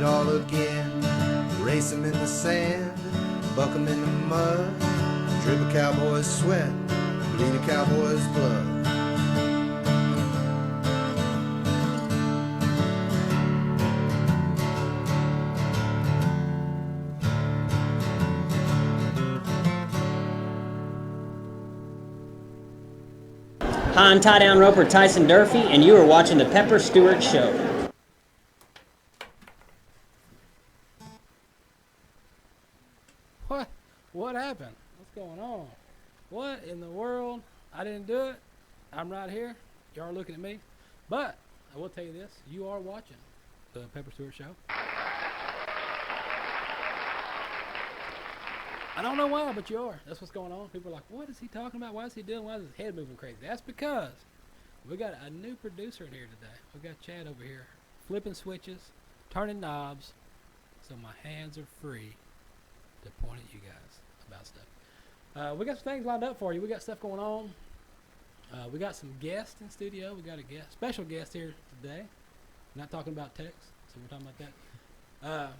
it all again. Race 'em in the sand, buck 'em in the mud, drip a cowboy's sweat, bleed a cowboy's blood. Hi, I'm tie-down roper Tyson Durfee, and you are watching the Pepper Stewart Show. What happened? What's going on? What in the world? I didn't do it. I'm right here. Y'all are looking at me. But I will tell you this. You are watching the Pepper Stewart Show. I don't know why, but you are. That's what's going on. People are like, what is he talking about? Why is he doing? Why is his head moving crazy? That's because we got a new producer in here today. We got Chad over here flipping switches, turning knobs, so my hands are free to point at you guys about stuff. We got some things lined up for you. We got stuff going on. We got some guests in studio. We got a special guest here today. Not talking about Tex, so we're talking about that.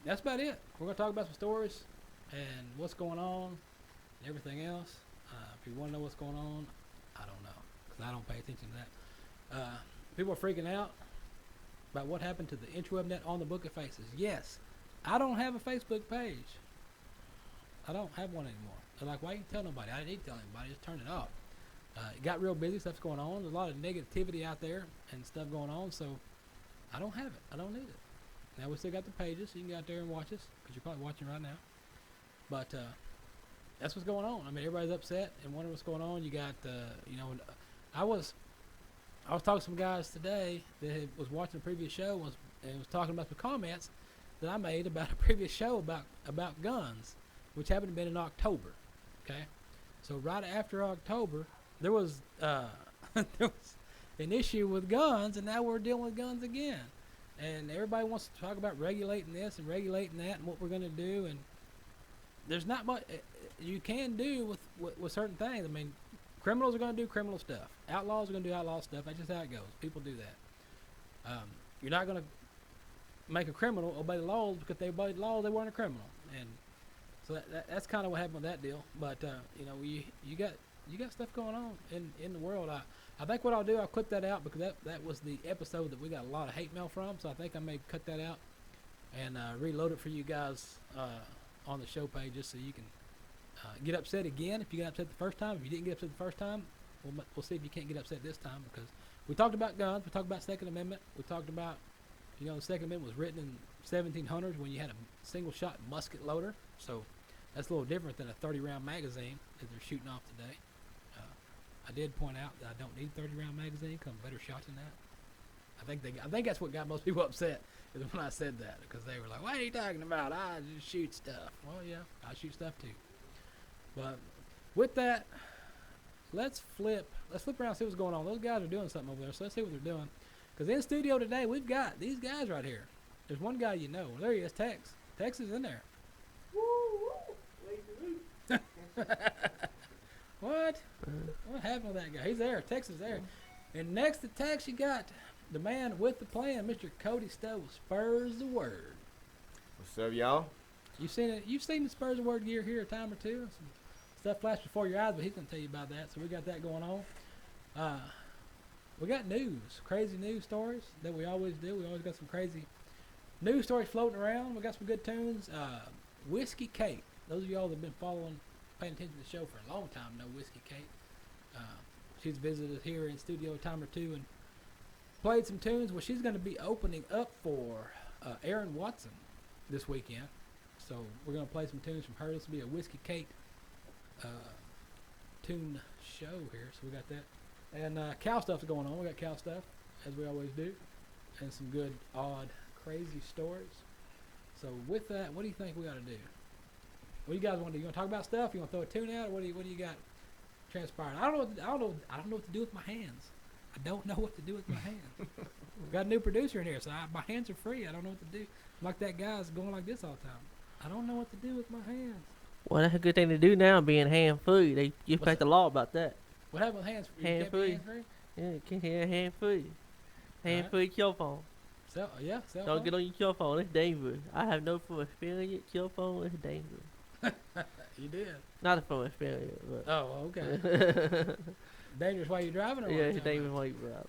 That's about it. We're going to talk about some stories and what's going on and everything else. If you want to know what's going on, I don't know, because I don't pay attention to that. People are freaking out about what happened to the Intro-Net on the Book of Faces. Yes, I don't have a Facebook page. I don't have one anymore. They're like, why you tell nobody? I didn't need to tell anybody. Just turn it off. It got real busy. Stuff's going on. There's a lot of negativity out there and stuff going on, so I don't have it. I don't need it. Now, we still got the pages, so you can go out there and watch us, because you're probably watching right now. But that's what's going on. I mean, everybody's upset and wondering what's going on. You got, I was talking to some guys today that was watching a previous show and was talking about the comments that I made about a previous show about guns, which happened to be in October. Okay, so right after October, there was there was an issue with guns, and now we're dealing with guns again. And everybody wants to talk about regulating this and regulating that and what we're going to do, and there's not much you can do with certain things. I mean, criminals are going to do criminal stuff. Outlaws are going to do outlaw stuff. That's just how it goes. People do that. You're not going to make a criminal obey the laws because they obeyed the laws. They weren't a criminal, and so that's kind of what happened with that deal. But you got stuff going on in the world. I think what I'll do, I'll clip that out because that was the episode that we got a lot of hate mail from. So I think I may cut that out and reload it for you guys on the show page, just so you can get upset again if you got upset the first time. If you didn't get upset the first time, we'll see if you can't get upset this time, because we talked about guns, we talked about Second Amendment, we talked about, the Second Amendment was written in 1700s when you had a single shot musket loader, so that's a little different than a 30-round magazine that they're shooting off today. I did point out that I don't need a 30-round magazine because I'm a better shot than that. I think that's what got most people upset is when I said that, because they were like, what are you talking about? I just shoot stuff. Well, yeah, I shoot stuff too. But with that, let's flip around and see what's going on. Those guys are doing something over there, so let's see what they're doing. Because in studio today, we've got these guys right here. There's one guy you know. There he is, Tex. Tex is in there. Woo! What? What happened with that guy? He's there. Tex is there. And next to Tex, you got the man with the plan, Mr. Cody Stowe, Spurs The Word. What's up, y'all? You've seen the Spurs The Word gear here a time or two. Some stuff flashed before your eyes, but he's going to tell you about that. So we got that going on. We got news, crazy news stories that we always do. We always got some crazy news stories floating around. We got some good tunes. Whiskey Kate. Those of y'all that have been paying attention to the show for a long time know Whiskey Kate. She's visited us here in studio a time or two and played some tunes. Well, she's going to be opening up for Aaron Watson this weekend. So we're going to play some tunes from her. This will be a Whiskey Kate tune show here. So we got that. And cow stuff's going on. We got cow stuff, as we always do. And some good, odd, crazy stories. So with that, what do you think we got to do? What do you guys want to do? You want to talk about stuff? You want to throw a tune out? Or what do you got transpiring? I don't know what to do with my hands. I don't know what to do with my hands. We've got a new producer in here, so my hands are free. I don't know what to do. I'm like that guy's going like this all the time. I don't know what to do with my hands. Well, that's a good thing to do now, being hand-free. You break the law about that. What happened with hands free? Hand-free. Yeah, you can't have hand-free. Hand-free your phone. Cell Don't phone. get on your cell phone. It's dangerous. I have no from experience. Cell phone is dangerous. You did. Not from experience, but Oh, okay. Dangerous while you're driving, or yeah, what it's you dangerous while you're driving.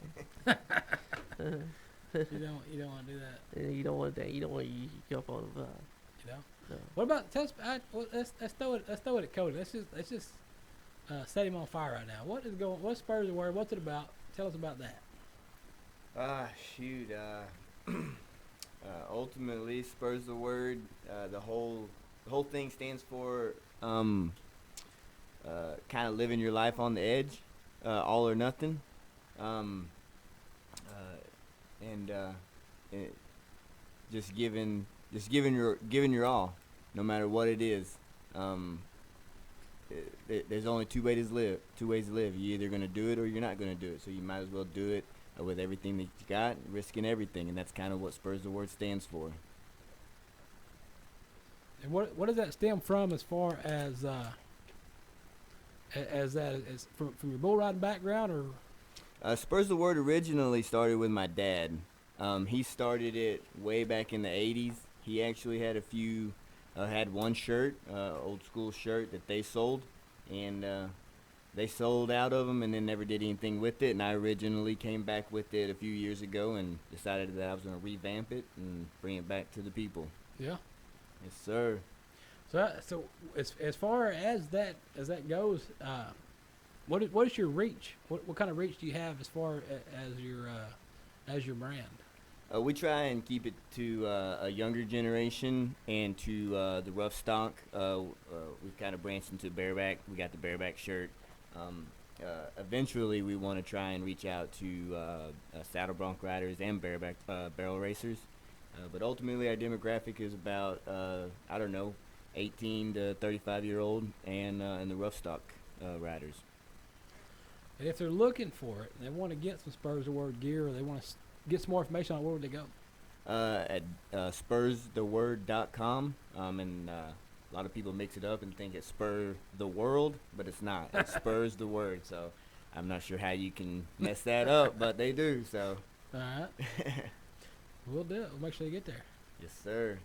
talking about? You don't want to do that. You don't want that. You don't want to use your cell phone to drive. You know. No. What about let's throw it at Cody. Let's just set him on fire right now. What's Spurs The Word? What's it about? Tell us about that. Shoot. Ultimately, Spurs The Word. The whole thing stands for kind of living your life on the edge, all or nothing, and just giving your all, no matter what it is. There's only two ways to live. You're either gonna do it or you're not gonna do it. So you might as well do it with everything that you got, risking everything, and that's kind of what Spurs The Word stands for. And what does that stem from as far as that is from your bull riding background, or? Spurs The Word originally started with my dad. He started it way back in the 80s. He actually had had one shirt, old school shirt that they sold, and they sold out of them and then never did anything with it. And I originally came back with it a few years ago and decided that I was going to revamp it and bring it back to the people. Yeah. Yes, sir. So as far as that goes, what is your reach? What kind of reach do you have as far as your brand? We try and keep it to a younger generation and to the rough stock. We've kind of branched into bareback. We got the bareback shirt. Eventually, we want to try and reach out to saddle bronc riders and bareback barrel racers. But ultimately, our demographic is about 18 to 35-year-old and the rough stock riders. And if they're looking for it, and they want to get some Spurs The Word gear, or they want to get some more information on it, where would they go? At spurstheword.com. And a lot of people mix it up and think it's Spur the World, but it's not. It's Spurs The Word. So I'm not sure how you can mess that up, but they do. So. All right. We'll do it. We'll make sure you get there. Yes, sir.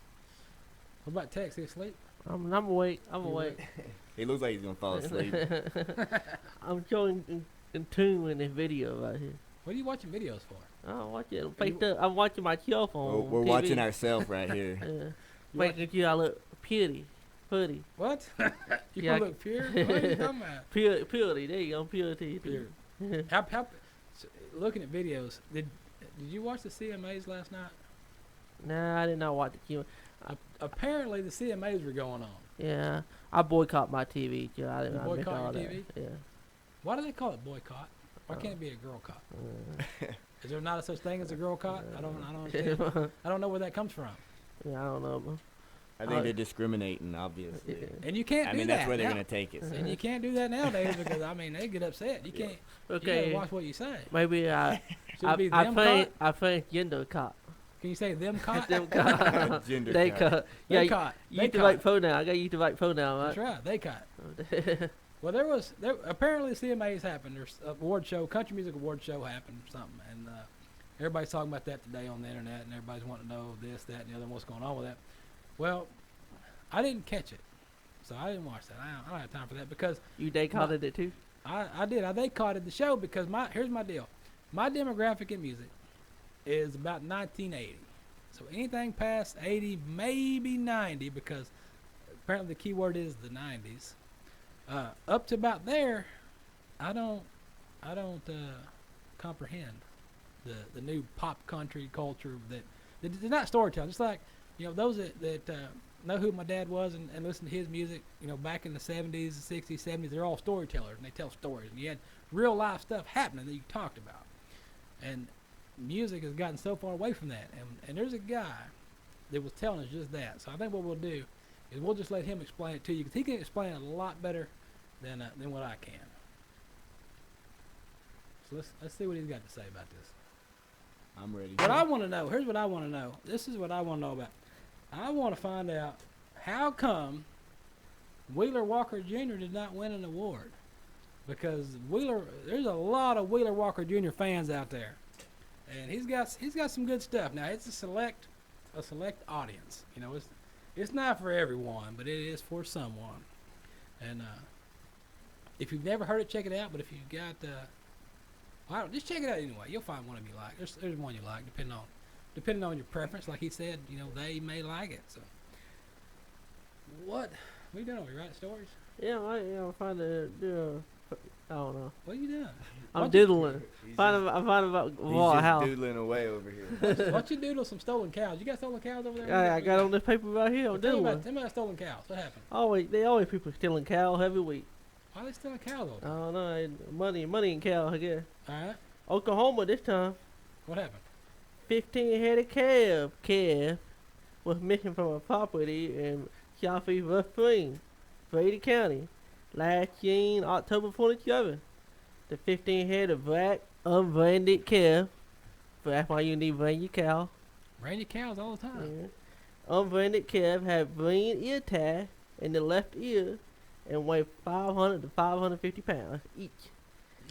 What about Tex? He asleep? I'm awake. I'm awake. He looks like he's gonna fall asleep. I'm showing in tune with this video right here. What are you watching videos for? I'm watching. I'm watching my cell phone. We're TV. watching ourselves right here. Yeah. Making sure I look pretty. What? You Yeah, gonna look pure? What are you talking about? Purity. There you go. Purity. Pure. So, looking at videos, did you watch the CMAs last night? Nah, I did not watch the Q. Apparently, the CMAs were going on. Yeah, I boycott my TV. Yeah, I didn't. You I missed boycott all your that. TV? Yeah. Why do they call it boycott? Why can't it be a girl cot? Is there not a such thing as a girl cot? I don't understand. I don't know where that comes from. Yeah, I don't know. Bro. I think they're discriminating, obviously. Yeah. And you can't do that. That's where they're now. going to take it. So. And you can't do that nowadays because they get upset. You can't. Okay. You gotta watch what you say. Maybe I Should it be I them find cot? I find gender cop. Can you say them cot? Them cop. Gender They cop. cop. They Yeah, cot. you They use the cot. right pronoun. I got to use the right pronoun, That's right? right. They cot. Well, there apparently CMAs happened. There's a award show, country music award show happened or something, and everybody's talking about that today on the internet, and everybody's wanting to know this, that, and the other, and what's going on with that. Well, I didn't catch it, so I didn't watch that. I don't have time for that because You boycotted it too? I did. I boycotted the show because here's my deal. My demographic in music is about 1980. So anything past 80, maybe 90, because apparently the key word is the 90s. Up to about there, I don't comprehend the new pop country culture that they're not storytelling. Just like those that know who my dad was and listen to his music. Back in the 70s, 60s, 70s, they're all storytellers and they tell stories. And you had real life stuff happening that you talked about. And music has gotten so far away from that. And there's a guy that was telling us just that. So I think what we'll do is we'll just let him explain it to you because he can explain it a lot better than what I can. So let's see what he's got to say about this. I'm ready. What I want to know, here's what I want to know. This is what I want to know about. I want to find out how come Wheeler Walker Jr. did not win an award. Because there's a lot of Wheeler Walker Jr. fans out there. and he's got some good stuff. Now it's a select audience. You know, it's not for everyone, but it is for someone. And if you've never heard it, check it out. But if you've got, just check it out anyway. You'll find one of you like. There's one you like, depending on your preference. Like he said, you know, they may like it. So, what are you doing? Are you writing stories? Yeah, I'm trying to do. I don't know. What are you doing? I'm doodling. I'm finding about He's Wall just House. doodling away over here. Why don't you doodle some stolen cows? You got stolen cows over there? I got on this paper right here. I'm Tell me doodling. about stolen cows. What happened? They always people stealing cows every week. Why are they stealing cows over I there? don't know. Money and cows, I guess. All right. Oklahoma this time. What happened? 15 headed calf was missing from a property in Southeast West Spring, Brady County, last June, October 27th. The 15-headed black unbranded calf. That's why you need brand your cow. Brand your cows all the time. Yeah. Unbranded calf had green ear tag in the left ear and weighed 500 to 550 pounds each.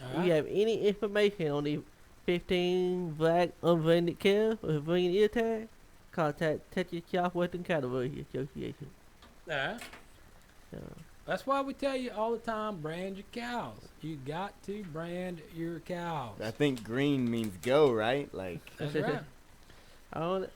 All If right. you have any information on the 15 black unbranded calves with green ear tag, contact Texas Southwestern Cattle Association. All right. So, That's why we tell you all the time, brand your cows. You got to brand your cows. I think green means go, right? Like That's right. I don't,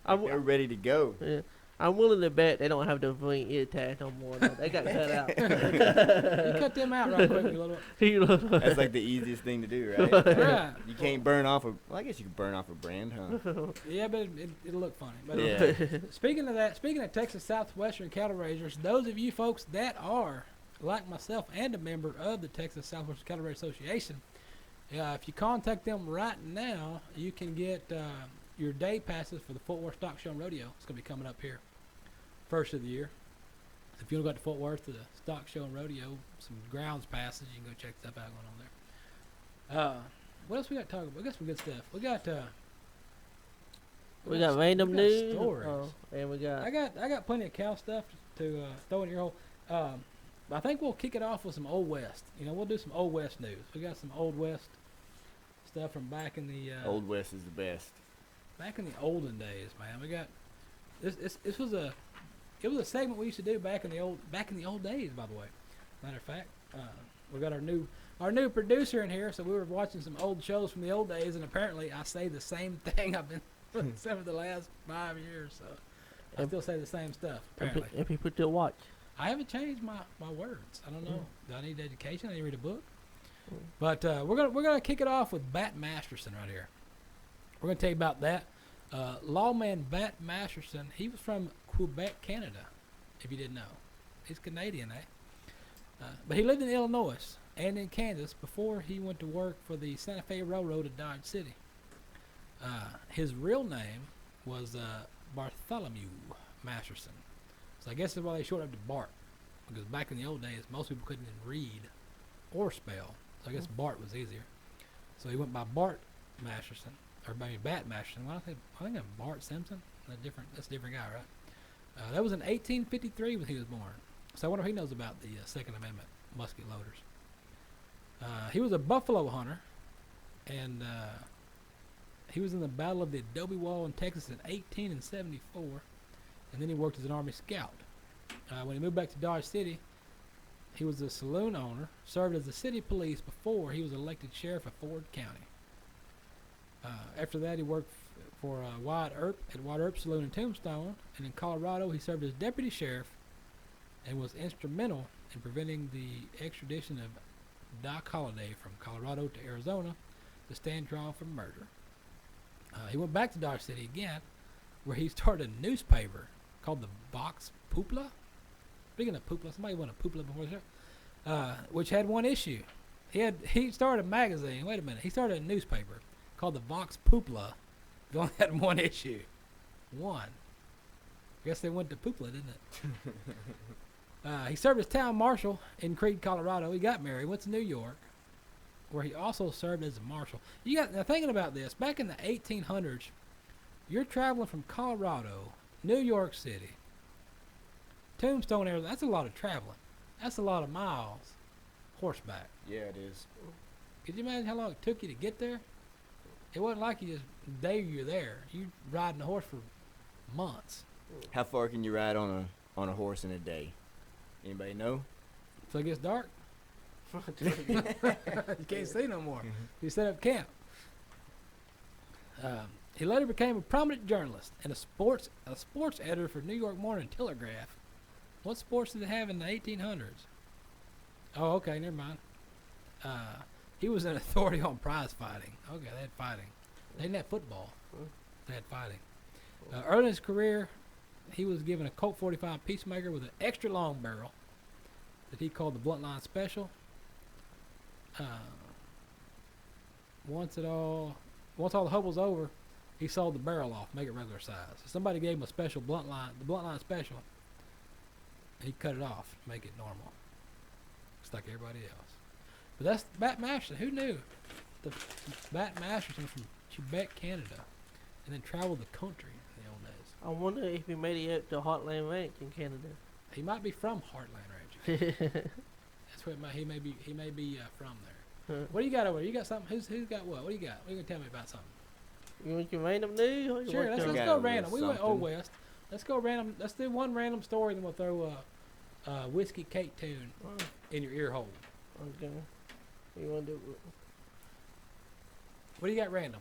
they're ready to go. yeah, I'm willing to bet they don't have the green ear tag no more. No, they got cut out. You cut them out right quick, you little. You know, That's like the easiest thing to do, right? Right. You can't burn off a. Well, I guess you can burn off a brand, huh? Yeah, but it'll look funny. But Yeah. speaking of Texas Southwestern cattle raisers, those of you folks that are like myself and a member of the Texas Southwestern Cattle Raisers Association, if you contact them right now, you can get your day passes for the Fort Worth Stock Show and Rodeo. It's going to be coming up here, first of the year. So if you want to go to Fort Worth to the Stock Show and Rodeo, some grounds passes, you can go check stuff out going on there. What else we got to talk about? We got some good stuff. We got random news. stories. And we got. I got plenty of cow stuff to throw in your hole. I think we'll kick it off with some Old West. You know, we'll do some Old West news. We got some Old West stuff from back in the Old West is the best. back in the olden days, man. We got this was a segment we used to do back in the old days. By the way, matter of fact, we got our new producer in here, so we were watching some old shows from the old days, and apparently I say the same thing I've been some of the last 5 years. So I still say the same stuff. Apparently, If you put your watch. I haven't changed my words. I don't know. Do I need education? I need to read a book. But we're gonna kick it off with Bat Masterson right here. We're gonna tell you about that. Lawman Bat Masterson. He was from Quebec, Canada. If you didn't know, he's Canadian, but he lived in Illinois and in Kansas before he went to work for the Santa Fe Railroad at Dodge City. His real name was Bartholomew Masterson. So I guess that's why they shortened up to Bart, because back in the old days, most people couldn't even read or spell. So I guess Bart was easier. So he went by Bart Masterson, or maybe Bat Masterson. Well, I think I'm Bart Simpson. That's a different guy, right? That was in 1853 when he was born. So I wonder if he knows about the Second Amendment musket loaders. He was a buffalo hunter, and he was in the Battle of the Adobe Wall in Texas in 1874, and then he worked as an Army scout. When he moved back to Dodge City, he was a saloon owner, served as the city police before he was elected sheriff of Ford County. After that, he worked for Wyatt Earp at Wyatt Earp Saloon in Tombstone, and in Colorado, he served as deputy sheriff and was instrumental in preventing the extradition of Doc Holliday from Colorado to Arizona to stand trial for murder. He went back to Dodge City again, where he started a newspaper called the Vox Populi. Speaking of Populi, somebody won a Populi before the show, which had one issue. He started a magazine. Wait a minute. He started a newspaper called the Vox Populi. It only had one issue. One. Guess they went to Populi, didn't it? He served as town marshal in Creede, Colorado. He got married, went to New York, where he also served as a marshal. Now thinking about this, back in the 1800s, you're traveling from Colorado, New York City, Tombstone, Arizona. That's a lot of traveling. That's a lot of miles, horseback. Yeah, it is. Could you imagine how long it took you to get there? It wasn't like you just the day you're there. You riding the horse for months. How far can you ride on a horse in a day? Anybody know? So it gets dark. You can't see no more. You set up camp. He later became a prominent journalist and a sports editor for New York Morning Telegraph. What sports did they have in the 1800s? Oh, okay, never mind. He was an authority on prize fighting. Okay, they had fighting. They didn't have football. They had fighting. Early in his career, he was given a Colt 45 Peacemaker with an extra long barrel that he called the Blunt Line Special. Once all the hub was over, he sold the barrel off, make it regular size. So somebody gave him a special the Blunt Line Special. He cut it off to make it normal, just like everybody else. But that's Bat Masterson. Who knew? The Bat Masterson was from Quebec, Canada, and then traveled the country in the old days. I wonder if he made it up to Heartland Ranch in Canada. He might be from Heartland Ranch. That's where he may be from there. What do you got over there? You got something? Who's got what? What do you got? What are you gonna tell me about something? You want your random news? Or you Sure, want let's your- go random. We went Old West. Let's go random. Let's do one random story, then we'll throw a Whiskey Kate tune in your ear hole. Okay. You want to do? What do you got random?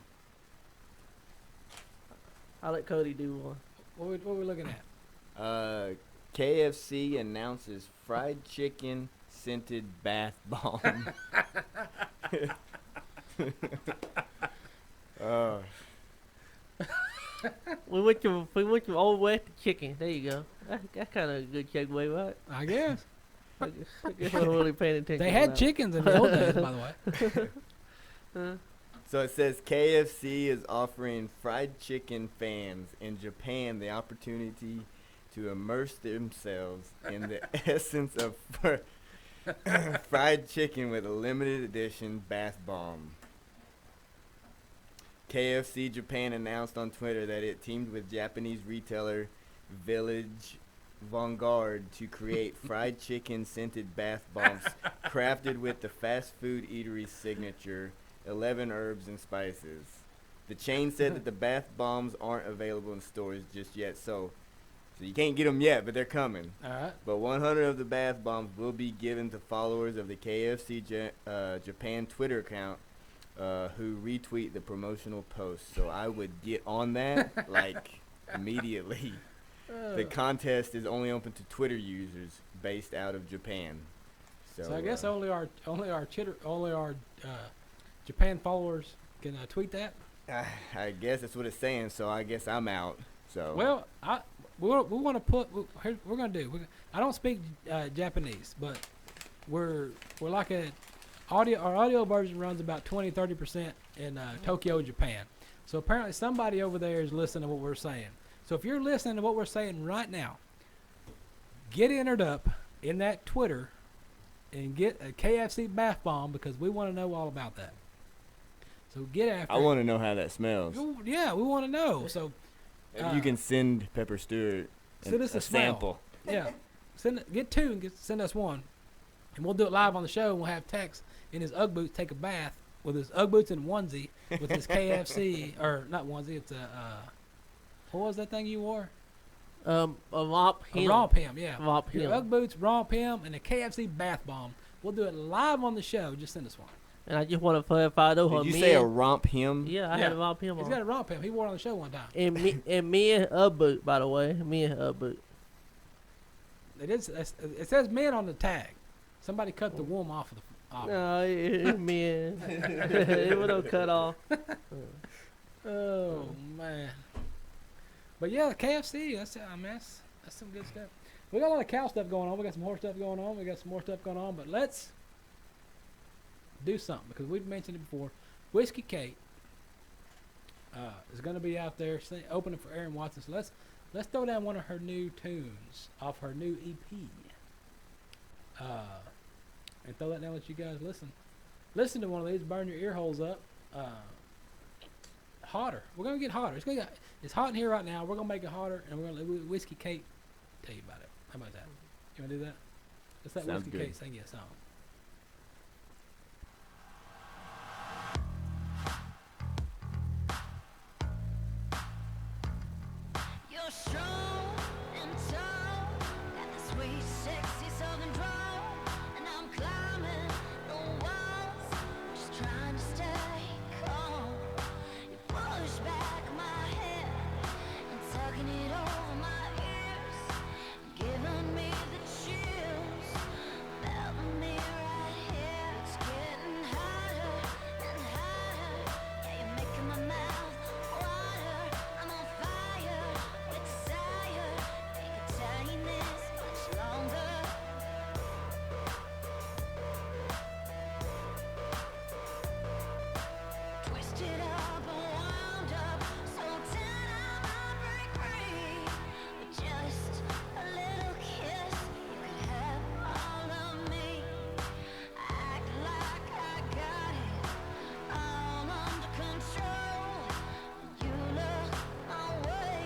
I'll let Cody do one. What are we looking at? KFC announces fried chicken scented bath bomb. We went to Old West to chicken. There you go. That's kind of a good segue, right? I guess. I guess we're really paying attention. They had chickens in the old days, by the way. So it says KFC is offering fried chicken fans in Japan the opportunity to immerse themselves in the essence of fried chicken with a limited edition bath bomb. KFC Japan announced on Twitter that it teamed with Japanese retailer Village Vanguard to create fried chicken scented bath bombs crafted with the fast food eatery's signature 11 herbs and spices. The chain said that the bath bombs aren't available in stores just yet, so you can't get them yet, but they're coming. All right. But 100 of the bath bombs will be given to followers of the KFC Japan Twitter account who retweet the promotional post. So I would get on that like immediately. The contest is only open to Twitter users based out of Japan. So I guess only our Japan followers can tweet that. I guess that's what it's saying. So I guess I'm out. So Well, we want to put. We're gonna do. I don't speak Japanese, but we're like a audio. Our audio version runs about 20-30% in Tokyo, Japan. So apparently somebody over there is listening to what we're saying. So if you're listening to what we're saying right now, get entered up in that Twitter and get a KFC bath bomb because we want to know all about that. So get after. I want to know how that smells. Yeah, we want to know. So Maybe you can send Pepper Stewart send us a smell. sample. Yeah, get two and send us one, and we'll do it live on the show. And we'll have Tex in his UGG boots take a bath with his UGG boots and onesie with his KFC or not onesie. It's a what was that thing you wore? A romp him. A romp him, yeah. Romp Your him. UGG boots, romp him, and a KFC bath bomb. We'll do it live on the show. Just send us one. And I just want to clarify though. Did you say a romp him? Yeah, I had a romp him He's on. got a romp him. He wore it on the show one time. And me and boot, by the way. Me and boot. It says men on the tag. Somebody cut the womb off of the. No, it's men. It was no cut off. Oh man. But yeah, KFC. That's some good stuff. We got a lot of cow stuff going on. We got some horse stuff going on. We got some more stuff going on. But let's do something because we've mentioned it before. Whiskey Kate is going to be out there opening for Aaron Watson. So let's throw down one of her new tunes off her new EP. And throw that down. Let you guys listen to one of these. Burn your ear holes up. Hotter. We're gonna get hotter. It's hot in here right now. We're gonna make it hotter, and we're gonna let Whiskey Kate tell you about it. How about that? You wanna do that? Let's let Sounds Whiskey good. Kate sing you a song. strong and tall, got the sweet, sexy southern drawl, and I'm climbing the walls, just trying to stay calm. You push back my head and tugging it over my ears, giving me the chills, melting me right here. It's getting hotter and hotter, yeah, you're making my mouth water. I'm on fire with desire, ain't contain this much longer. Twisted up and wound up, so tonight I might break free. With just a little kiss, you can have all of me. Act like I got it all under control. You look my way,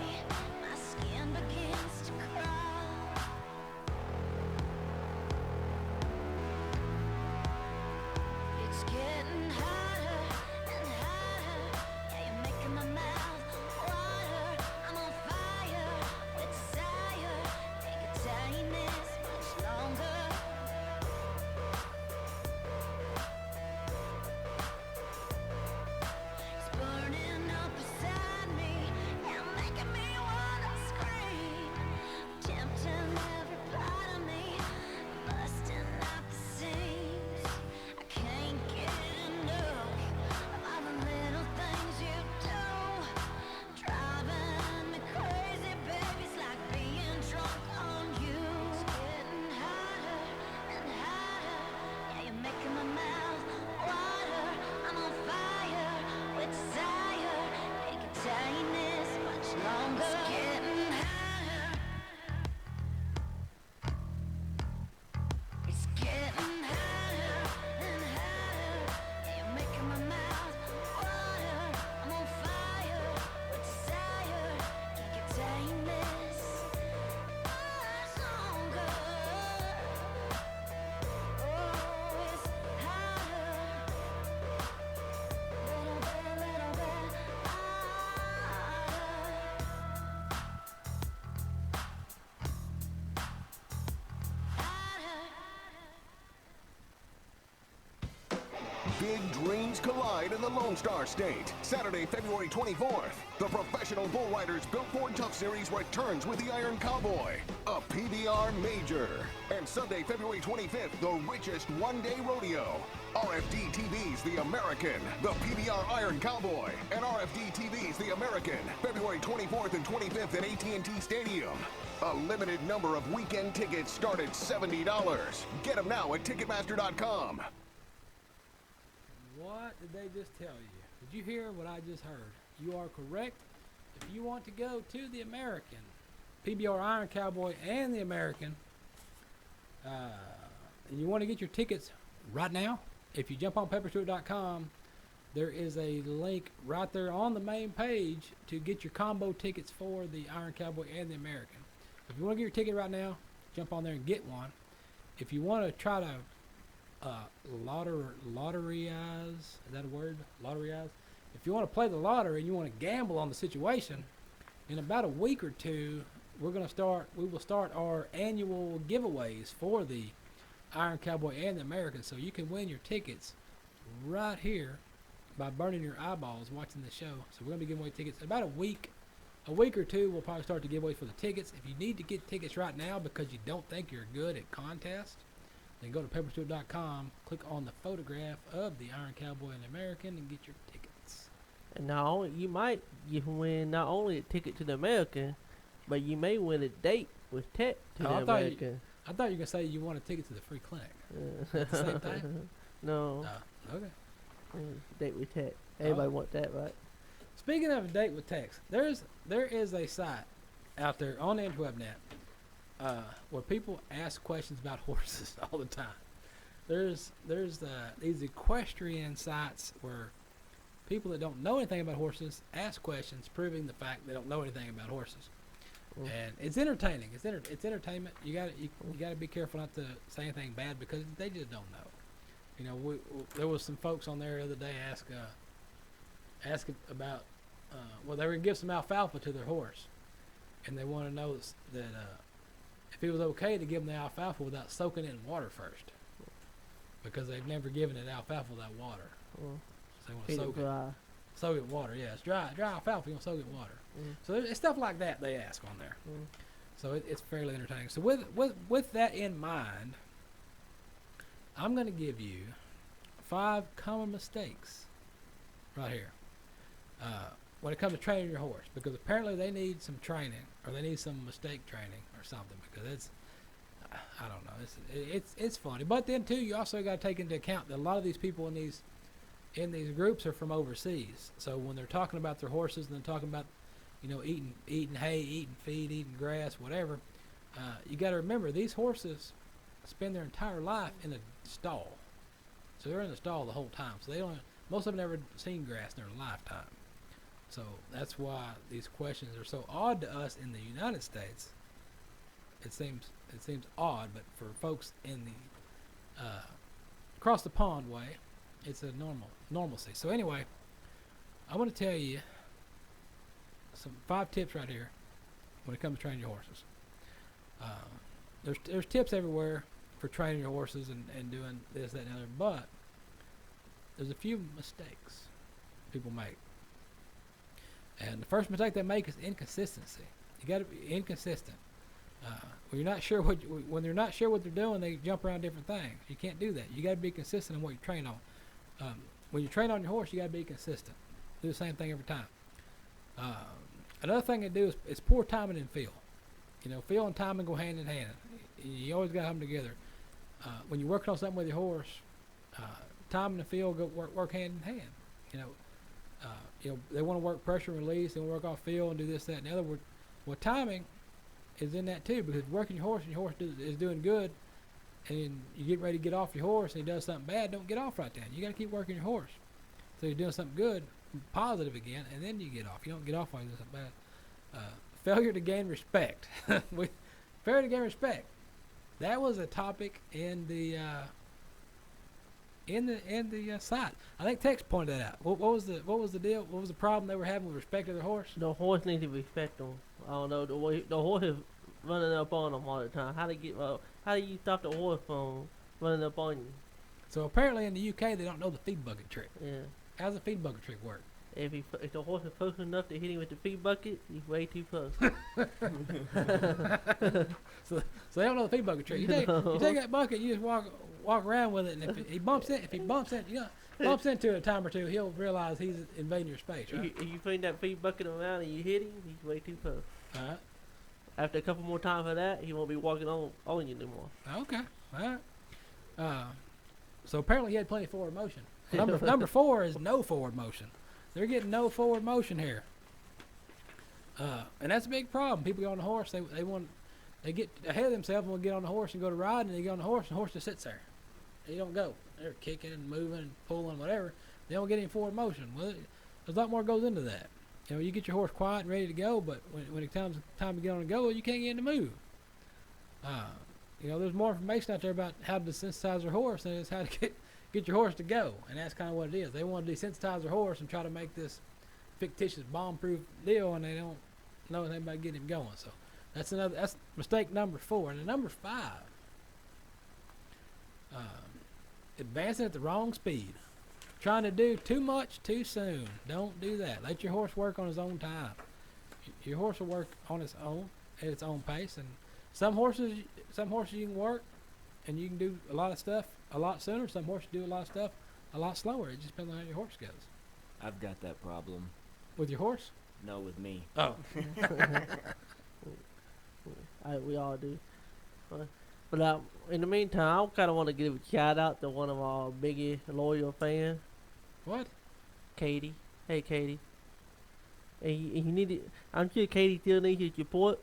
my skin begins to crawl. It's getting hotter and hotter, yeah, you're making my mouth water. I'm on fire with desire, ain't contain this much longer. It's burning up beside me, yeah, making me wanna scream, tempting every part of me, busting out the seams. I can't get enough of all the little things you do, driving me crazy, baby. It's like being drunk on you. It's getting hotter and hotter, yeah, you're making my mouth water. I'm on fire with desire, ain't contain this much longer. It's getting hotter. It's getting hotter and hotter, yeah, you're making my mouth water. I'm on fire with desire, can't contain this much longer. Oh, it's hotter, little bit hotter. Big dreams collide in the Lone Star State. Saturday, February 24th, the Professional Bull Riders Built Ford Tough Series returns with the Iron Cowboy, a PBR major. And Sunday, February 25th, the richest one-day rodeo. RFD TV's The American, the PBR Iron Cowboy, and RFD TV's The American, February 24th and 25th at AT&T Stadium. A limited number of weekend tickets start at $70. Get them now at Ticketmaster.com. What did they just tell you? Did you hear what I just heard? You are correct. If you want to go to the American, PBR Iron Cowboy and the American, and you want to get your tickets right now, if you jump on pepperstewart.com, there is a link right there on the main page to get your combo tickets for the Iron Cowboy and the American. If you want to get your ticket right now, jump on there and get one. If you want to try to lotteryize, is that a word? Lotteryize? If you want to play the lottery and you want to gamble on the situation, in about a week or two, we will start our annual giveaways for the Iron Cowboy and the American, so you can win your tickets right here by burning your eyeballs watching the show. So we're going to be giving away tickets in about a week or two. We'll probably start to give away for the tickets. If you need to get tickets right now because you don't think you're good at contests, then go to pepperstewart.com, click on the photograph of the Iron Cowboy and American, and get your tickets. And you might win not only a ticket to the American, but you may win a date with Tech to the American. I thought you were going to say you want a ticket to the free clinic. Is that the same thing? No. Okay. Date with Tech. Everybody want that, right? Speaking of a date with Tex, there is a site out there on the interwebnet where people ask questions about horses all the time. There's these equestrian sites where people that don't know anything about horses ask questions, proving the fact they don't know anything about horses. And it's entertaining. It's entertainment. You gotta be careful not to say anything bad because they just don't know. You know, there was some folks on there the other day asking about, they were gonna give some alfalfa to their horse, and they want to know that if it was okay to give them the alfalfa without soaking it in water first, because they've never given it alfalfa without water. Mm. So they want Feed to it soak it. dry. Soak it in water, yeah. It's dry alfalfa, you want to soak it in water. Mm. So it's stuff like that they ask on there. Mm. So it's fairly entertaining. So with that in mind, I'm going to give you 5 common mistakes right here when it comes to training your horse, because apparently they need some training, or they need some mistake training or something, because it's, I don't know, it's funny. But then too, you also got to take into account that a lot of these people in these groups are from overseas. So when they're talking about their horses and they're talking about, you know, eating hay, eating feed, eating grass, whatever, you got to remember these horses spend their entire life in a stall. So they're in the stall the whole time. So most of them never seen grass in their lifetime. So that's why these questions are so odd to us in the United States. It seems odd, but for folks in the across the pond way, it's a normalcy. So anyway, I want to tell you some 5 tips right here when it comes to training your horses. There's tips everywhere for training your horses and doing this, that, and the other, but there's a few mistakes people make. And the first mistake they make is inconsistency. You got to be inconsistent. When you're not sure when they're not sure what they're doing, they jump around different things. You can't do that. You got to be consistent in what you train on. When you train on your horse, you got to be consistent. Do the same thing every time. Another thing they do is poor timing and feel. You know, feel and timing go hand in hand. You always got to have them together. When you're working on something with your horse, timing and feel work hand in hand. You know, they want to work pressure and release, they want to work off feel and do this, that, and the other. Well, timing is in that too, because working your horse and your horse is doing good, and you get ready to get off your horse and he does something bad, don't get off right then. You got to keep working your horse. So you're doing something good, positive again, and then you get off. You don't get off while you're doing something bad. Failure to gain respect. Failure to gain respect. That was a topic in the site. I think Tex pointed that out. What was the deal? What was the problem they were having with respect to their horse? The horse needs to respect them. I don't know, the horse is running up on them all the time. How do you stop the horse from running up on you? So apparently in the UK they don't know the feed bucket trick. Yeah. How's the feed bucket trick work? If the horse is close enough to hit him with the feed bucket, he's way too close. So they don't know the feed bucket trick. You take that bucket, you just walk around with it, and if he bumps into it a time or two, he'll realize he's invading your space, right? If you bring that feed bucket around and you hit him, he's way too close. All right. After a couple more times of that, he won't be walking on you anymore. Okay. All right. So apparently he had plenty of forward motion. Number 4 is no forward motion. They're getting no forward motion here. And that's a big problem. People get on the horse, they get ahead of themselves and will get on the horse and go to ride, and they get on the horse and the horse just sits there. They don't go. They're kicking and moving and pulling, whatever. They don't get any forward motion. Well, there's a lot more goes into that. You know, you get your horse quiet and ready to go, but when it comes time to get on and go, you can't get in the move. You know, there's more information out there about how to desensitize your horse than it's how to get your horse to go, and that's kind of what it is. They want to desensitize their horse and try to make this fictitious bomb-proof deal, and they don't know anything about getting him going. So that's mistake number 4. And then number 5, advancing at the wrong speed, trying to do too much too soon. Don't do that. Let your horse work on his own time. Your horse will work on its own at its own pace, and some horses you can work and you can do a lot of stuff a lot sooner. Some horses do a lot of stuff a lot slower. It just depends on how your horse goes. I've got that problem. With your horse? No, with me. Oh. We all do. But in the meantime, I kind of want to give a shout out to one of our biggest loyal fans. What? Katie. Hey, Katie. And I'm sure Katie still needs your support.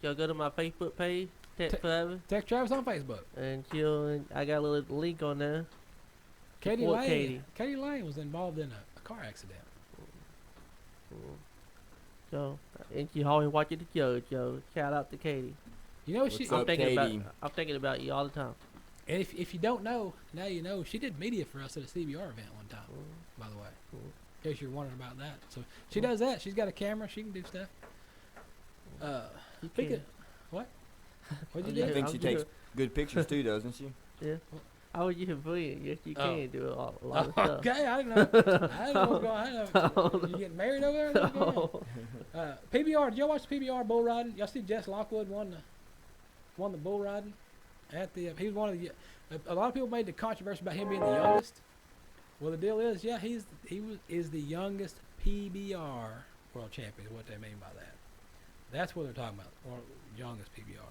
Y'all go to my Facebook page, Text Travis. Text Travis on Facebook. And I got a little link on there. Katie Lane was involved in a car accident. So, and she always watching the show. So, shout out to Katie. You know, What's up, Katie? I'm thinking about you all the time. And if you don't know, now you know. She did media for us at a CBR event one time, by the way. In case you're wondering about that. So she does that. She's got a camera. She can do stuff. You Speaking, can't. what? What'd Oh, you I do? think I'll she do takes it. good pictures too, doesn't she? Yeah. I was just playing. Yes, you Oh. can do a lot of stuff. Okay, I didn't know. I didn't know what's going on. I didn't know. You getting married over there? What's going on? PBR. Did y'all watch the PBR bull riding? Y'all see Jess Lockwood won the bull riding at the. He was one of the. A lot of people made the controversy about him being the youngest. Well, the deal is, yeah, he is the youngest PBR world champion. Is what they mean by that. That's what they're talking about. Or youngest PBR.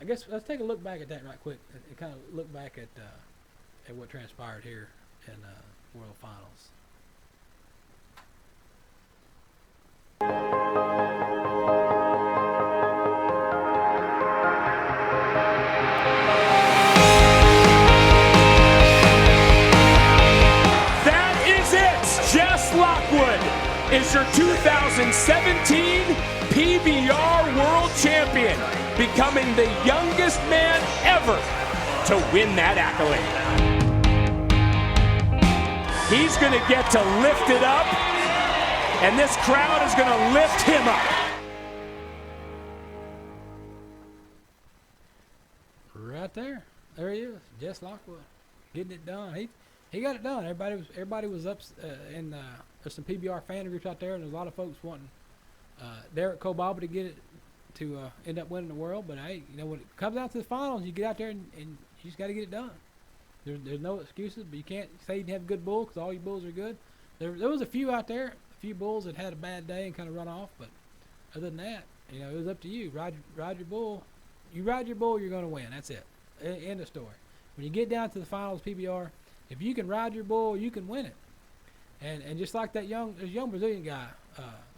I guess let's take a look back at that right quick and kind of look back at what transpired here in World Finals. That is it! Jess Lockwood is your 2017 PBR World Champion, becoming the youngest man ever to win that accolade. He's going to get to lift it up, and this crowd is going to lift him up. Right there he is, Jess Lockwood, getting it done. He got it done. Everybody was up, and there's some PBR fan groups out there, and there's a lot of folks wanting Derek Kobaba to get it to end up winning the world. But hey, when it comes out to the finals, you get out there and you just got to get it done. There's no excuses, but you can't say you have a good bull because all your bulls are good. There was a few out there, a few bulls that had a bad day and kind of run off, but other than that, it was up to you. Ride your bull. You ride your bull, you're going to win. That's it. End of story. When you get down to the finals PBR, if you can ride your bull, you can win it. And just like that young Brazilian guy,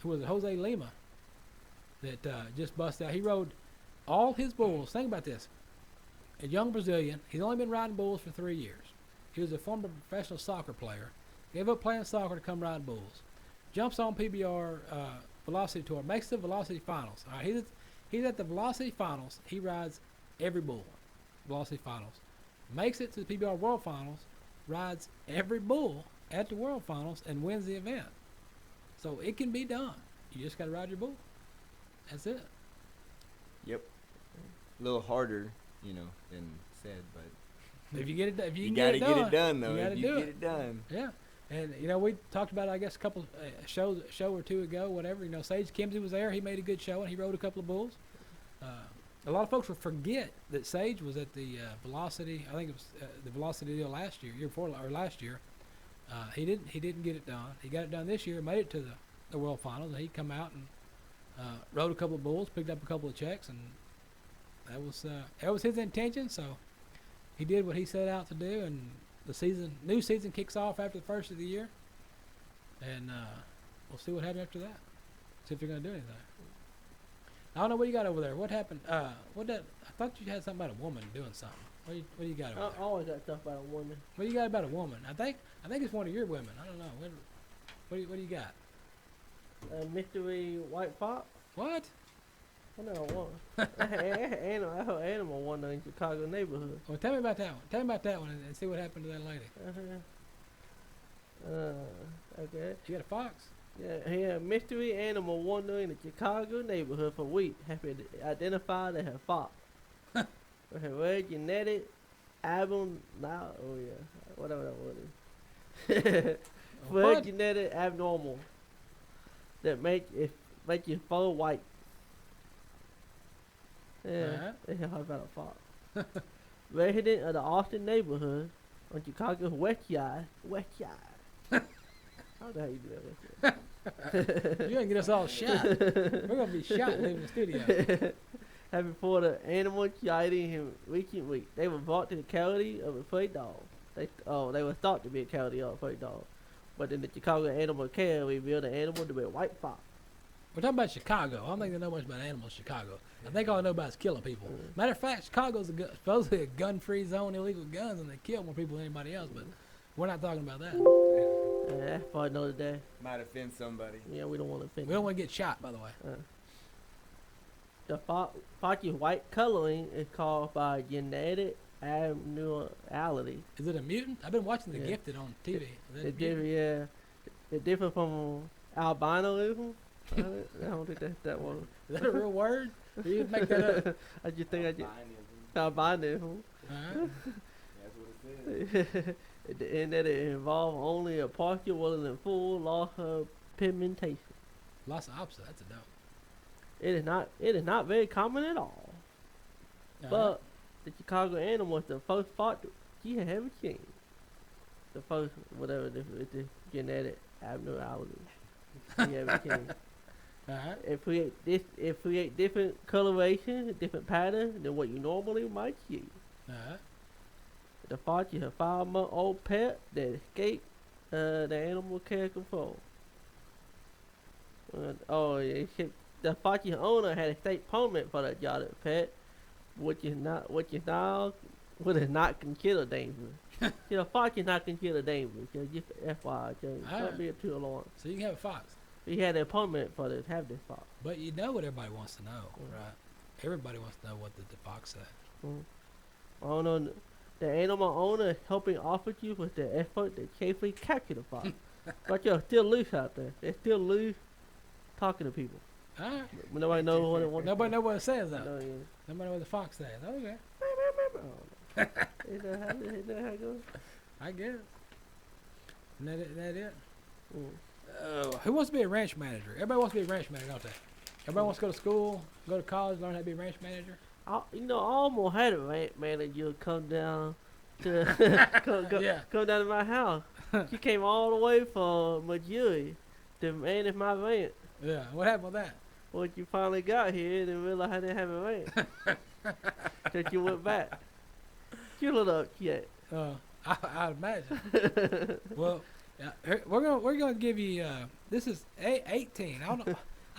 who was Jose Lima, that just busted out. He rode all his bulls. Think about this. A young Brazilian. He's only been riding bulls for 3 years. He was a former professional soccer player. Gave up playing soccer to come ride bulls. Jumps on PBR Velocity Tour. Makes the Velocity Finals. All right, he's at the Velocity Finals. He rides every bull. Velocity Finals. Makes it to the PBR World Finals. Rides every bull at the World Finals and wins the event. So it can be done. You just got to ride your bull. That's it. Yep. A little harder, than said, but If you get it, if you you can gotta get it done though. You gotta If do you it. get it done. Yeah, and we talked about it, I guess a couple a show or two ago, whatever. Sage Kimsey was there. He made a good show and he rode a couple of bulls. A lot of folks will forget that Sage was at the Velocity. I think it was the Velocity deal last year before, or last year. He didn't get it done. He got it done this year. Made it to the World Finals. And he come out and rode a couple of bulls, picked up a couple of checks, and that was his intention. So he did what he set out to do, and the new season kicks off after the first of the year, and we'll see what happens after that. See if they're gonna do anything. I don't know what you got over there. What happened? I thought you had something about a woman doing something. What do you got over I there? always got stuff about a woman. What do you got about a woman? I think it's one of your women. I don't know. What do you got? Mystery White Fox. What? I know one. I heard animal one in Chicago neighborhood. Well, tell me about that one. Tell me about that one and see what happened to that lady. Okay. She got a fox. Yeah, he had mystery animal wandering in the Chicago neighborhood for weeks. Have been identified as a fox. With a rare genetic whatever that word is. Rare genetic abnormal that make you fur white. Yeah, they heard about a fox. Resident of the Austin neighborhood on Chicago's West Side. I don't know how you do that. You're gonna get us all shot. We're gonna be shot leaving the studio. Have reported animal biting him recent week. They were brought to the county of a stray dog. They were thought to be a county of a stray dog, but then the Chicago Animal Care revealed the animal to be a white fox. We're talking about Chicago. I don't think they know much about animals in Chicago. I think all they know about is killing people. Matter of fact, Chicago's supposedly a gun-free zone, illegal guns, and they kill more people than anybody else, but we're not talking about that. That's for another day. Might offend somebody. Yeah, we don't want to offend. We don't want to get shot, by the way. The fox's white coloring is caused by genetic abnormality. Is it a mutant? I've been watching The Yeah. Gifted on TV. Is that a It's mutant? different, yeah. It's different from albinism. I don't think that's that one. Is that a real word? Or you make that up? I just think I just. Binding. Albino. Alright. That's what it says. And that it involves only a partial rather than full loss of pigmentation. Lots of opposite. That's a no. It is not very common at all. But the Chicago animal was the first fought he had ever seen. The first whatever the genetic abnormality he ever seen. Alright. It create different coloration, different pattern than what you normally might see. Alright. The Fauci, a 5-month-old pet that escaped the animal care control. The Fauci owner had a state permit for the exotic pet, which is not considered dangerous. You know, Fauci is not considered dangerous. Just FYI, don't be too alarmed. So you can have a fox. He had a permit for this, have this fox. But you know what everybody wants to know, right? Everybody wants to know what the fox said. I don't know. The animal owner is helping officers with their effort to safely capture the fox. But you're still loose out there. They're still loose talking to people. Alright. Nobody knows what it wants. Nobody knows what it says, though. No, yeah. Nobody knows what the fox says. Okay. Is that how it goes? I guess. Isn't that it? Mm. Who wants to be a ranch manager? Everybody wants to be a ranch manager, don't they? Everybody wants to go to school, go to college, learn how to be a ranch manager. I almost had a ranch manager come down to come down to my house. She came all the way from Missouri to manage my ranch. Yeah. What happened with that? When you finally got here and realized I didn't have a ranch, so you went back. You little upset. I'd imagine. Well, we're gonna give you. This is 18. I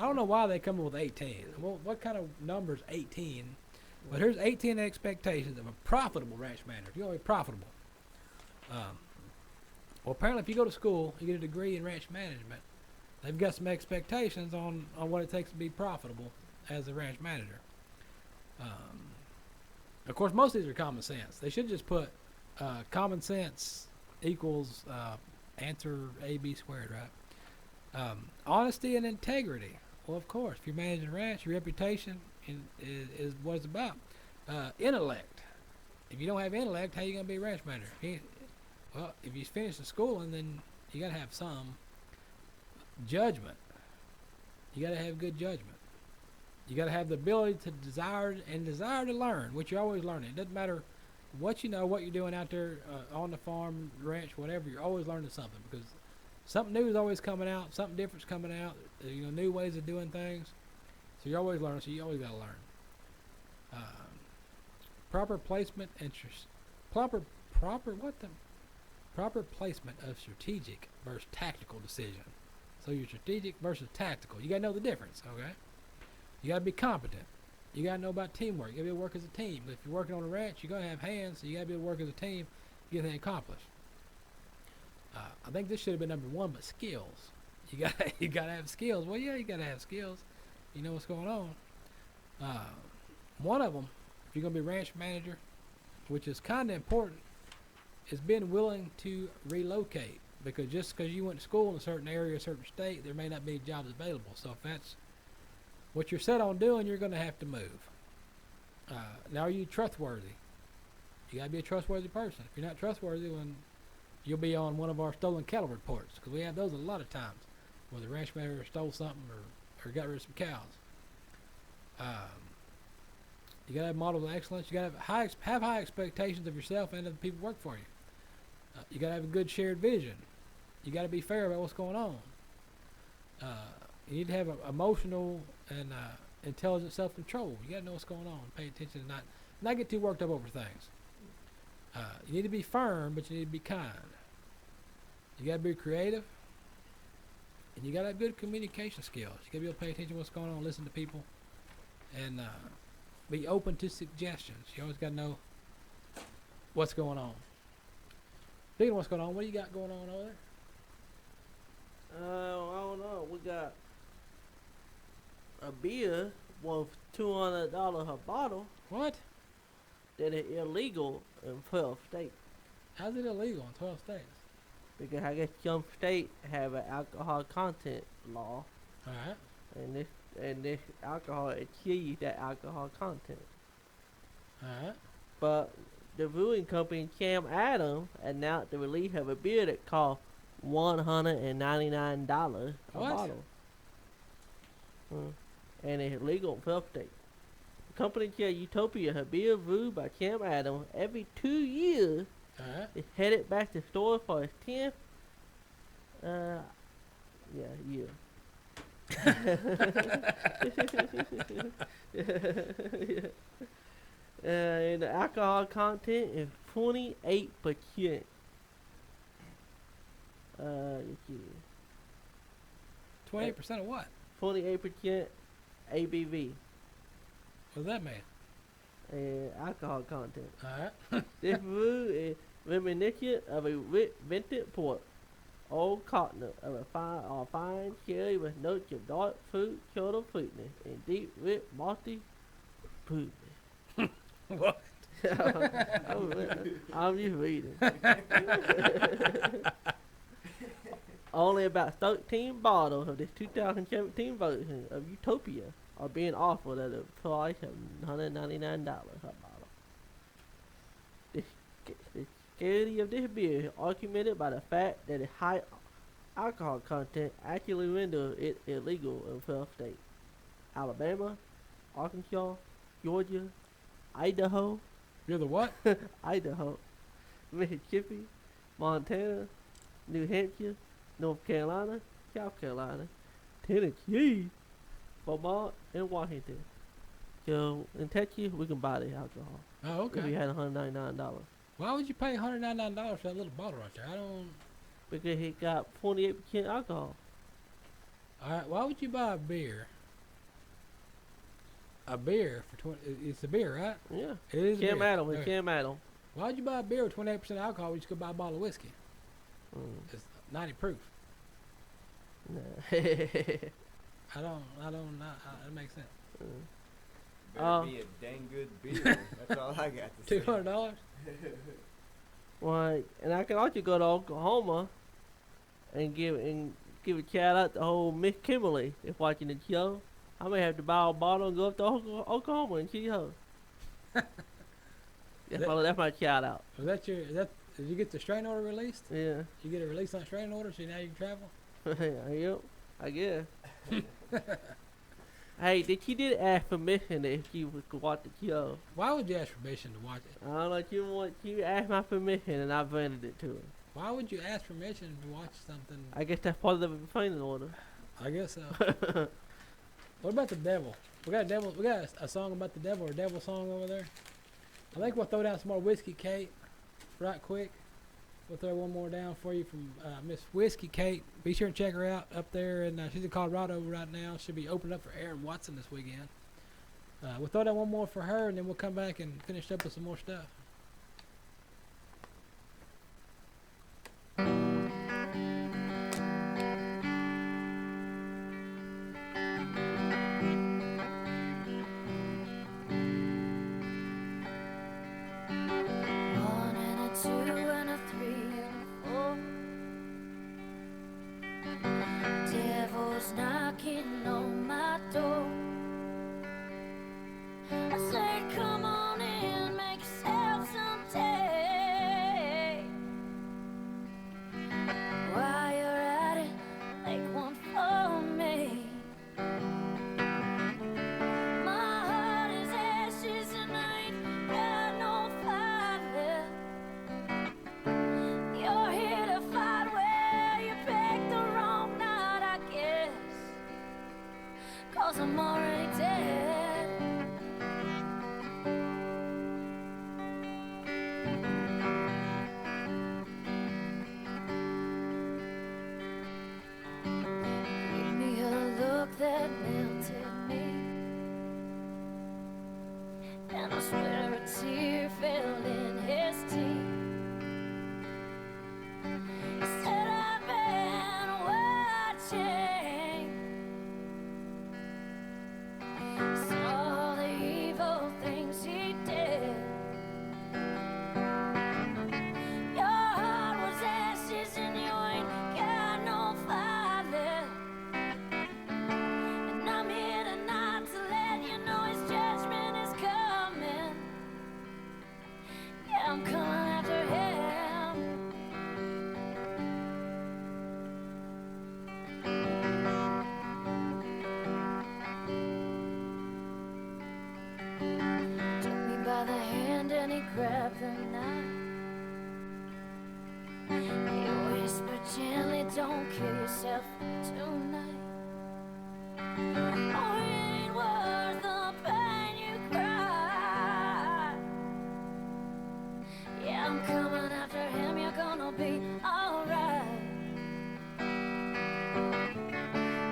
don't know why they come up with 18. Well, what kind of number is 18? But here's 18 expectations of a profitable ranch manager. You're gonna be profitable. Well, apparently, if you go to school, you get a degree in ranch management. They've got some expectations on what it takes to be profitable as a ranch manager. Of course, most of these are common sense. They should just put common sense equals answer AB squared, right? Honesty and integrity. Well, of course, if you're managing a ranch, your reputation is what it's about. Intellect. If you don't have intellect, how you going to be a ranch manager? Well, if you finish the schooling, then you got to have some judgment. You got to have good judgment. You got to have the ability to desire to learn, which you're always learning. It doesn't matter what you know, what you're doing out there on the farm, ranch, whatever. You're always learning something because something new is always coming out. Something different's coming out. New ways of doing things. So you're always learning. So you always got to learn. Proper placement interest. Proper placement of strategic versus tactical decision. So you're strategic versus tactical. You got to know the difference, okay? You got to be competent. You got to know about teamwork. You got to be able to work as a team. But if you're working on a ranch, you're going to have hands, so you got to be able to work as a team to get anything accomplished. I think this should have been number one, but skills. You got to have skills. Well, yeah, you got to have skills. You know what's going on. One of them, if you're going to be ranch manager, which is kind of important, is being willing to relocate. Because just because you went to school in a certain area, a certain state, there may not be jobs available. So if that's what you're set on doing, you're going to have to move. Now, are you trustworthy? You got to be a trustworthy person. If you're not trustworthy, then you'll be on one of our stolen cattle reports. Because we have those a lot of times where the ranch manager stole something or got rid of some cows. You got to have models of excellence. You got to have high expectations of yourself and of the people who work for you. You got to have a good shared vision. You got to be fair about what's going on. You need to have emotional and intelligent self-control. You got to know what's going on. Pay attention and not get too worked up over things. You need to be firm, but you need to be kind. You got to be creative. And you got to have good communication skills. You got to be able to pay attention to what's going on, listen to people, and be open to suggestions. You always got to know what's going on. Speaking of what's going on, what do you got going on over there? I don't know. We got a beer worth $200 a bottle What? that is illegal in 12 states. How's it illegal in 12 states? Because I guess some states have an alcohol content law. All right. and this alcohol achieves that alcohol content. Alright. But the brewing company Cam Adams announced the release of a beer that cost $199 a What? bottle. And it's legal in 12 states. The company called Utopia, a beer brewed by Cam Adams every 2 years, Alright. is headed back to Stowe for its 10th year. And the alcohol content is 28%. Let's see. 28% of what? 28% ABV What's that mean? and alcohol content. Alright. This brew is reminiscent of a rich vintage port, old cotton of a fine cherry with notes of dark fruit, total sweetness, and deep, rich, malty fruit. What? I'm just reading. Only about 13 bottles of this 2017 version of Utopia are being offered at a price of $199 a bottle. The scarcity of this beer is augmented by the fact that its high alcohol content actually renders it illegal in 12 states: Alabama, Arkansas, Georgia, Idaho, You're the what? Idaho, Mississippi, Montana, New Hampshire, North Carolina, South Carolina, Tennessee, Vermont, and Washington. So in Texas, we can buy the alcohol. Oh, If we okay. had $199, Why would you pay $199 for that little bottle right there? I don't. because it got 28% alcohol. Alright, why would you buy a beer? A beer for 20. It's a beer, right? Yeah. It is a Cam beer. Adams, Okay. Cam Adams. Why would you buy a beer with 28% alcohol when you just go buy a bottle of whiskey? Mm. It's 90 proof. Nah. I don't. That makes sense. Better be a dang good beer. That's all I got to say. $200. Well, and I can also go to Oklahoma and give a shout out to whole Miss Kimberly if watching the show. I may have to buy a bottle and go up to Oklahoma and see her. That's my shout out. Was that your? Did you get the strain order released? Yeah. Did you get a release on strain order so now you can travel? Yep. I guess. Hey, she did ask permission if she could watch the show. Why would you ask permission to watch it? I don't know. She asked my permission and I granted it to her. Why would you ask permission to watch something? I guess that's part of the training order. I guess so. What about the devil? We got a devil. We got a song about the devil or a devil song over there. I think we'll throw down some more Whiskey Kate, right quick. We'll throw one more down for you from Miss Whiskey Kate. Be sure and check her out up there, and she's in Colorado right now. She'll be opening up for Aaron Watson this weekend. We'll throw down one more for her, and then we'll come back and finish up with some more stuff. One and a two and a three and a four. Devil's knocking on my door. I say, come on in, make yourself some tea. While you're at it, make one for me. My heart is ashes and I ain't got no fire left. You're here to fight where you picked the wrong night, I guess. 'Cause I'm already dead. Gave me a look that melted me, and I swear a tear fell in his teeth. He said, I've been watching, saw the evil things he did. Your heart was ashes and you ain't got no fire left. And hand and he grabbed the knife. He whispered gently, don't kill yourself tonight. Oh, it ain't worth the pain you cry. Yeah, I'm coming after him, you're gonna be alright.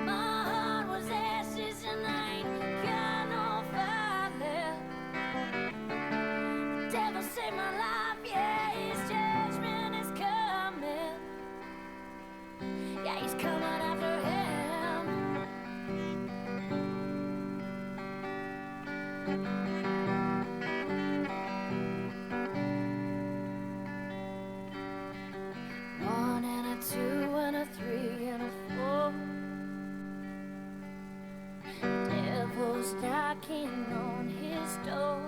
My heart was ashes and I ain't got no fight left. Devil saved my life, yeah, his judgment is coming. Yeah, he's coming after him. One and a two and a three and a four. Devil's knocking on his door.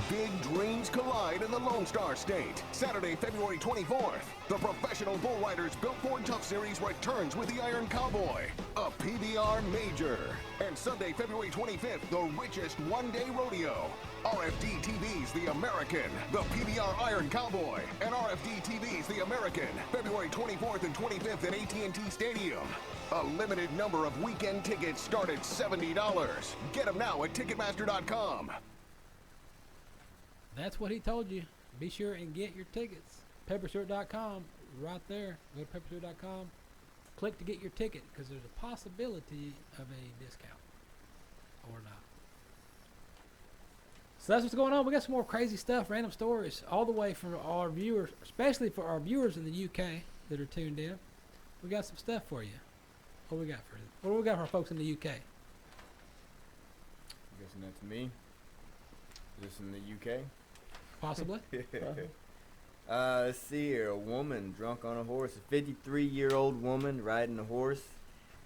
Big dreams collide in the Lone Star State. Saturday, February 24th, the Professional Bull Riders Built Ford Tough Series returns with the Iron Cowboy, a PBR major. And Sunday, February 25th, the richest one-day rodeo. RFD TV's The American, the PBR Iron Cowboy, and RFD TV's The American, February 24th and 25th at AT&T Stadium. A limited number of weekend tickets start at $70. Get them now at Ticketmaster.com. That's what he told you. Be sure and get your tickets. PepperStewart.com, right there. Go to PepperStewart.com. Click to get your ticket because there's a possibility of a discount or not. So that's what's going on. We got some more crazy stuff, random stories, all the way from our viewers, especially for our viewers in the UK that are tuned in. We got some stuff for you. What do we got for our folks in the UK? Guessing that's me. Is this in the UK? Possibly. Let's see here. A woman drunk on a horse. A 53-year-old woman riding a horse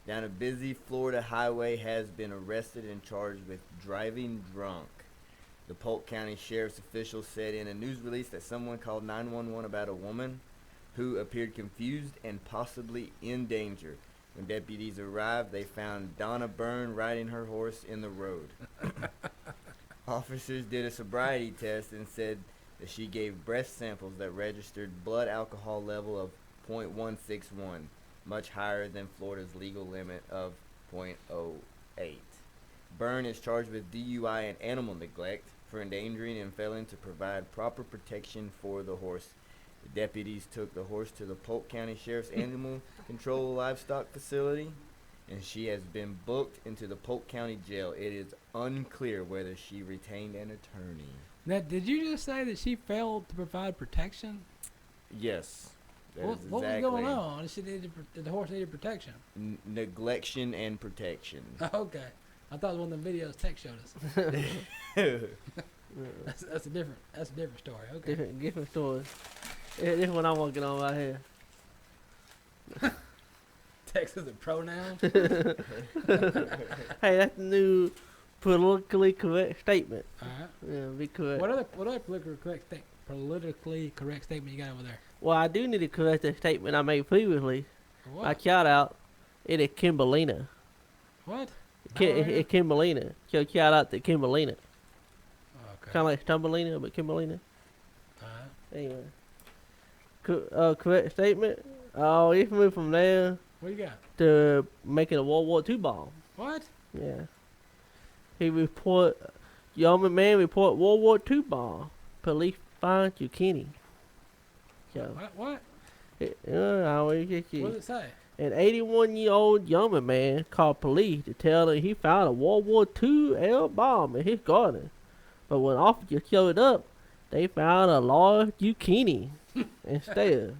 down a busy Florida highway has been arrested and charged with driving drunk. The Polk County Sheriff's officials said in a news release that someone called 911 about a woman who appeared confused and possibly in danger. When deputies arrived, they found Donna Byrne riding her horse in the road. Officers did a sobriety test and said that she gave breath samples that registered blood alcohol level of .161, much higher than Florida's legal limit of .08. Byrne is charged with DUI and animal neglect for endangering and failing to provide proper protection for the horse. The deputies took the horse to the Polk County Sheriff's Animal Control Livestock Facility, and she has been booked into the Polk County Jail. It is unclear whether she retained an attorney. Now, did you just say that she failed to provide protection? Yes. What was going on? Did the horse needed protection? Neglection and protection. Okay. I thought it was one of the videos Tech showed us. That's a different story. Okay. Different story. Yeah, this one I'm working on right here. Text is a pronoun. Hey, that's the new politically correct statement. All right. Yeah, be correct. What other politically correct statement you got over there? Well, I do need to correct the statement I made previously. What? I shout out. It is Kimberlina. What? It's Kimberlina. So shout out to Kimberlina. Okay. Kind of like Stumbelina, but Kimberlina. All right. Anyway. Correct statement. Oh, it's moved from there What you got? to making a World War II bomb. What? Yeah. Yeoman man report World War II bomb. Police find zucchini. So, What? I always get you. What does it say? An 81-year-old yeoman man called police to tell them he found a World War II L bomb in his garden. But when officers showed up, they found a large zucchini instead.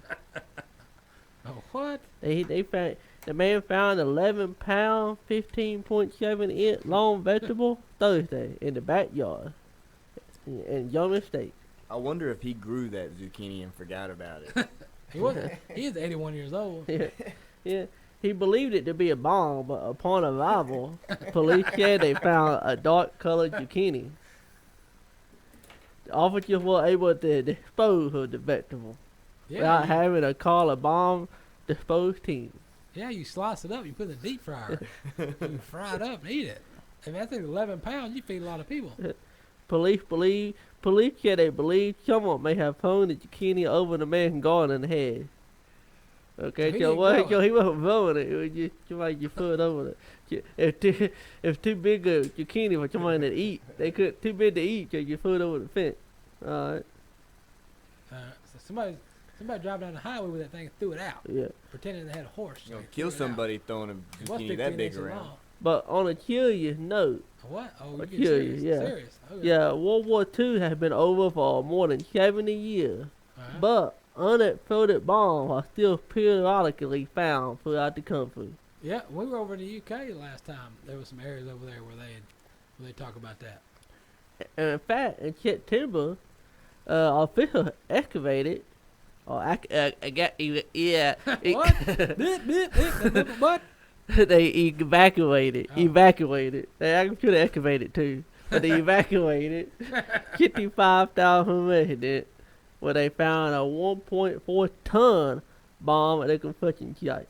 Oh, what? They found the man found 11-pound, 15.7-inch long vegetable Thursday in the backyard in Yeoman State. I wonder if he grew that zucchini and forgot about it. He wasn't. He is 81 years old. Yeah. He believed it to be a bomb, but upon arrival, police said they found a dark-colored zucchini. The officers were able to dispose of the vegetable without having to call a bomb dispose team. Yeah, you slice it up. You put it in the deep fryer. You fry it up and eat it. I mean, I think 11 pounds, you feed a lot of people. Police yeah, they believe someone may have thrown the zucchini over the man's garden head. Okay, So he so didn't what? grow He wasn't throwing it. It was just somebody you put over it. If too big a zucchini for somebody to eat, they could too big to eat, so you put it over the fence. All right. So somebody driving down the highway with that thing and threw it out, Yeah. pretending they had a horse. You know, They kill threw it out. somebody throwing a It was zucchini 15 that big inches around. long. But on a curious note, A what? Oh, I you're kill getting you, serious. yeah. Serious. Okay. yeah, World War II has been over for more than 70 years. Uh-huh. But unexploded bombs are still periodically found throughout the country. Yeah, we were over in the UK last time. There was some areas over there where they talk about that. And in fact, in September, officials excavated, or What? What? they evacuated. They actually should have excavated too, but they evacuated 55,000 residents, where they found a 1.4 ton bomb at a construction site.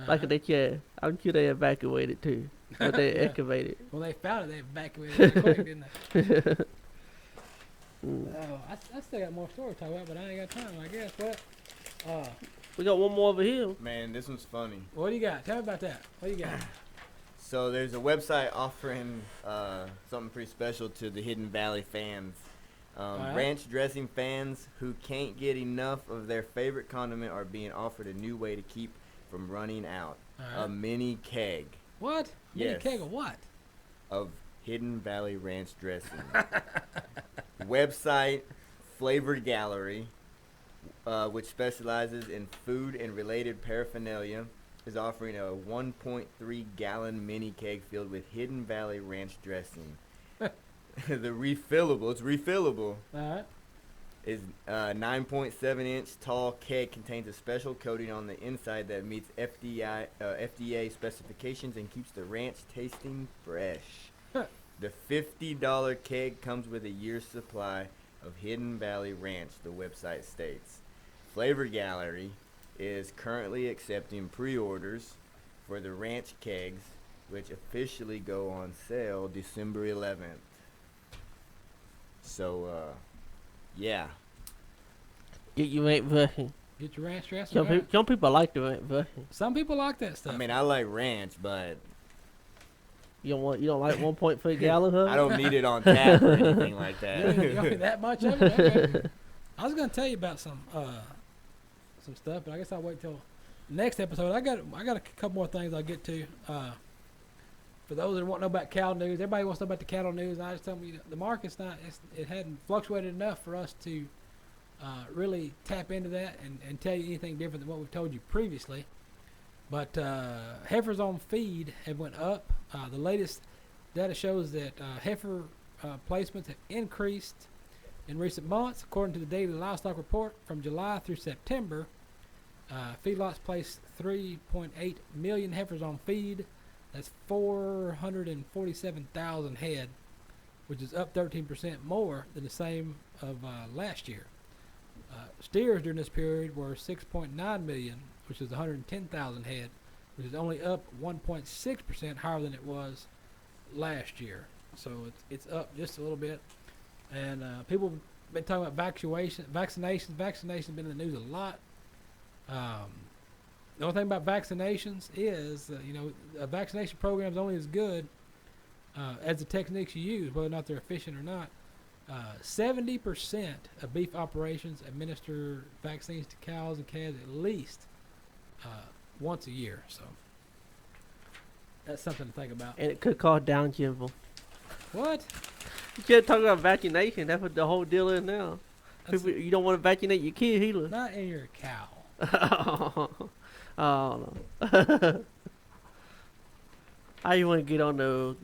Like they said, I'm sure they evacuated too, but they Yeah. excavated. Well, they found it. They evacuated it quick, didn't they? Oh, I still got more story to talk about, but I ain't got time, I guess. What? We got one more over here. Man, this one's funny. What do you got? Tell me about that. What do you got? So there's a website offering something pretty special to the Hidden Valley fans. Alright. Ranch dressing fans who can't get enough of their favorite condiment are being offered a new way to keep from running out. A Alright. mini keg What? Mini Yes. keg of what? of Hidden Valley ranch dressing. Website Flavor Gallery, which specializes in food and related paraphernalia, is offering a 1.3 gallon mini keg filled with Hidden Valley ranch dressing. The refillable, it's refillable, All right. is 9.7 inch tall keg contains a special coating on the inside that meets FDA specifications and keeps the ranch tasting fresh. Huh. The $50 keg comes with a year's supply of Hidden Valley Ranch, the website states. Flavor Gallery is currently accepting pre-orders for the ranch kegs, which officially go on sale December 11th. So, yeah. Get your ranch dressing. Get your ranch dressing. Some, Right. some people like the ranch dressing. Some people like that stuff. I mean, I like ranch, but You don't like 1.3 gallons of it? I don't need it on tap or anything like you don't need that. that much of it? Okay. I was gonna tell you about some stuff, but I guess I'll wait till next episode. I got a couple more things I'll get to. For those that want to know about cattle news, everybody wants to know about the cattle news. I just tell them, the market's not. It hadn't fluctuated enough for us to really tap into that and tell you anything different than what we've told you previously. But heifers on feed have went up. The latest data shows that heifer placements have increased in recent months. According to the daily livestock report from July through September, feedlots placed 3.8 million heifers on feed. That's 447,000 head, which is up 13% more than the same of last year. Steers during this period were 6.9 million, which is 110,000 head, which is only up 1.6% higher than it was last year. So it's up just a little bit. And people have been talking about vaccinations. Vaccinations been in the news a lot. The only thing about vaccinations is, a vaccination program is only as good as the techniques you use, whether or not they're efficient or not. 70% of beef operations administer vaccines to cows and calves at least once a year. So that's something to think about. And it could cause Down syndrome. What? You can't talk about vaccination. That's what the whole deal is now. That's People, you don't want to vaccinate your kid either. not in your cow. Oh, no. How you want to get on the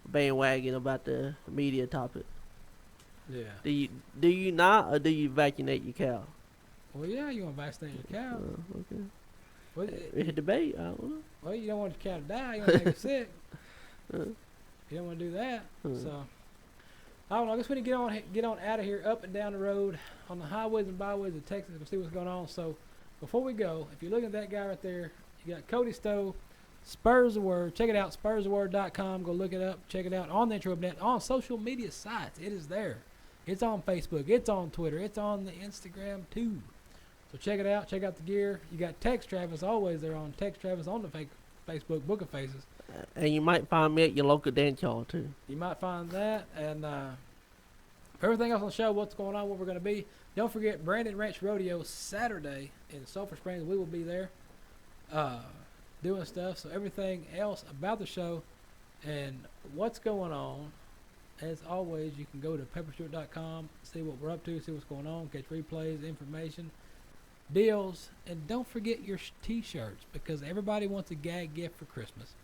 bandwagon about the media topic? Yeah. Do you not, or do you vaccinate your cow? Well, yeah, you want to vaccinate your cow. Okay. Well, It's a debate. I don't know. well, you don't want your cow to die. You don't want to make it sick. Uh, You don't want to do that. Hmm. So, I don't know. I guess we need to get on out of here, up and down the road, on the highways and byways of Texas, and see what's going on. So, before we go, if you're looking at that guy right there, You got Cody Stowe, Spurs The Word. Check it out, spurstheword.com. Go look it up. Check it out on the Intranet, on social media sites. It is there. It's on Facebook. It's on Twitter. It's on the Instagram, too. So check it out. Check out the gear. You got Text Travis always there on Text Travis on the Facebook Book of Faces. And you might find me at your local dance hall, too. You might find that. And for everything else on the show, what's going on, what we're going to be, don't forget Brandon Ranch Rodeo Saturday in Sulphur Springs. We will be there doing stuff. So everything else about the show and what's going on, as always, you can go to pepperstewart.com, see what we're up to, see what's going on, catch replays, information, deals, and don't forget your T-shirts, because everybody wants a gag gift for Christmas.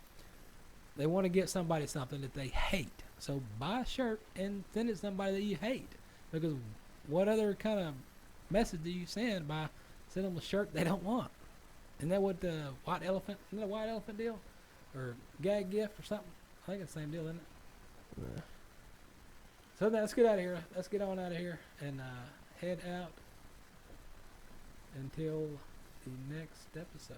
They want to get somebody something that they hate. So buy a shirt and send it to somebody that you hate, because what other kind of message do you send by sending them a shirt they don't want? Isn't that what the white elephant, isn't that a white elephant deal? Or gag gift or something? I think it's the same deal, isn't it? Yeah. So let's get out of here. Let's get on out of here and head out until the next episode.